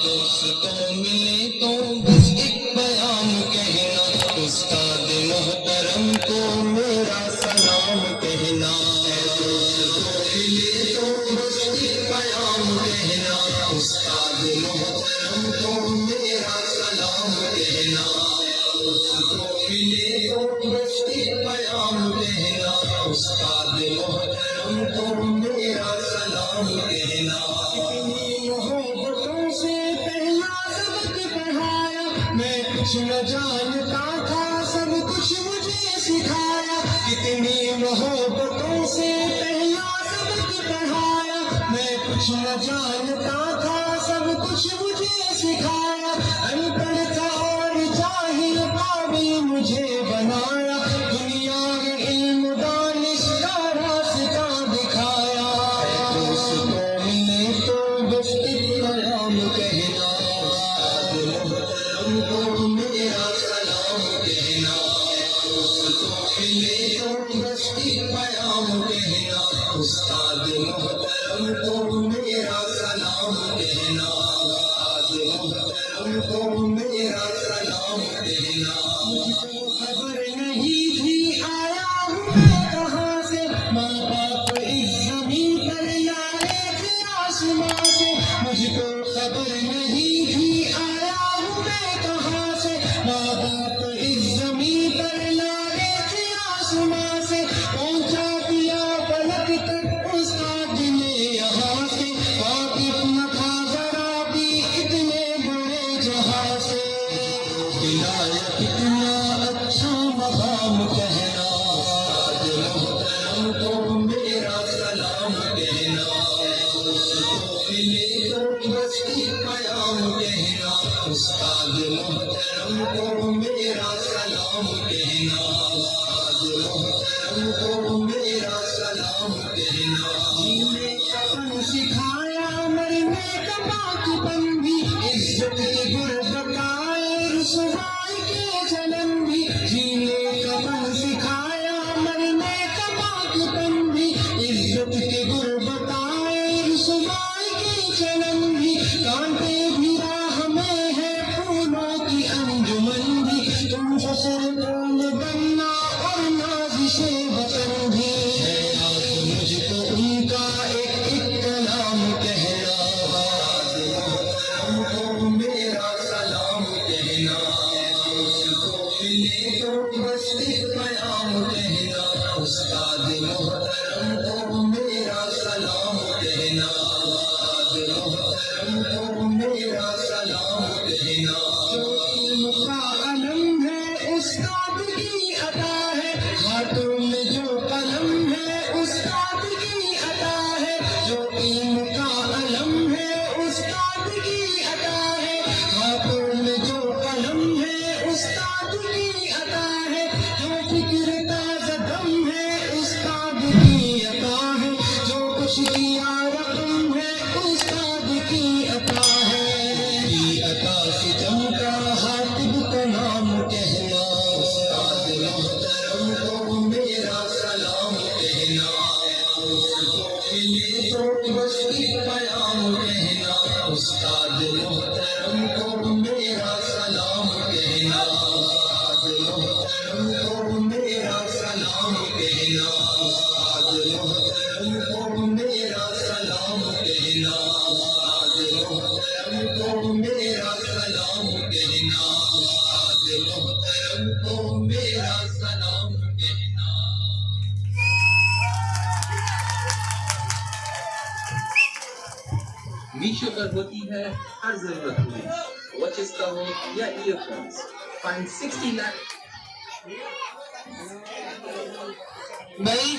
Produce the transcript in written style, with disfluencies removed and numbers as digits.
دوستوں ملے تو بس ایک پیام کہنا، استاد محترم کو میرا سلام کہنا۔ دوستوں ملے تو بس ایک پیام کہنا، استاد محترم کو میرا سلام کہنا۔ دوستوں ملے تو بس ایک پیام کہنا، استاد محترم کو میرا سلام کہنا۔ محبتوں سے پہلا سبق پڑھایا، میں کچھ نہ جانتا تھا، سب کچھ مجھے سکھایا۔ کتنی محبتوں سے پہلا سبق پڑھایا، میں کچھ نہ جانتا تھا، سب کچھ مجھے سکھایا۔ ان پڑھ تھا اور جاہل قابل مجھے بنایا، دنیا میں علم دانش کا راستہ دکھایا۔ دوستوں ملے تو بس ایک پیام کہنا، استاد محترم کو میرا سلام کہنا۔ دوستوں ملے تو بس ایک پیام کہنا، استاد محترم کو میرا سلام کہنا۔ استاد محترم کو میرا سلام کہنا۔ مجھ کو خبر نہیں تھی آیا ہوں میں کہاں سے، ماں باپ اس زمین پر لائے تھے آسمان سے۔ مجھ کو خبر نہیں تھی آیا ہوں میں کہاں سے، ماں باپ اس زمین پر لائے تھے آسمان سے۔ پہنچا دیا پلک تک استاد نے یہاں سے، واقف نہ تھا ذرا بھی اتنے بڑے جہاں سے۔ دلایا کتنا اچھا مقام کہنا، استاد محترم کو میرا سلام کہنا۔ دوستوں ملے تو بس ایک پیام کہنا، استاد محترم کو میرا سلام کہنا۔ استاد محترم کو میرا سلام کہنا۔ جینے کا فن سکھایا، مرنے کا باقیپن بھی، عزت کی غربت آئے رسوائی کے جنم بھی۔ جینے کا فن سکھایا، مرنے کا باقیپن بھی، عزت کی غربت آئے رسوائی کے جنم بھی۔ کانٹے بھی راہ میں ہے پھولوں کی انجمن بھی، تم فصل پھول بننا اور نازش وطن بھی۔ ہے آج مجھ کو ان کا ایک ایک کلام کہنا، استاد محترم کو میرا سلام کہنا۔ دوستوں ملے تو بس ایک پیام کہنا، استاد محترم کو میرا سلام کہنا۔ استاد محترم کو میرا سلام کہنا۔ جو علم کا علم ہے استاد کی عطا ہے، ہاتھوں میں جو قلم ہے استاد کی عطا ہے۔ جو علم کا علم ہے استاد کی عطا ہے، ہاتھوں میں جو قلم ہے استاد کی عطا ہے۔ جو فکر تازہ دم ہے استاد کی عطا ہے، جو کچھ کیا رقم ہے استاد کی عطا ہے۔ کی عطا سے چمکا حاتب کا نام کہنا، استاد محترم کو میرا سلام کہنا۔ دوستوں ملے تو بس ایک پیام کہنا، استاد محترم کو میرا سلام کہنا۔ استاد محترم کو میرا سلام کہنا۔ استاد محترم کو میرا سلام کہنا۔ استاد محترم کو میرا سلام کہنا۔ استاد محترم کو میرا سلام کہنا۔ میشو پر ہوتی ہے ہر ضرورت میں، واچز کا ہو یا ایئر فونس، فائن 60 لاکھ۔ بھائی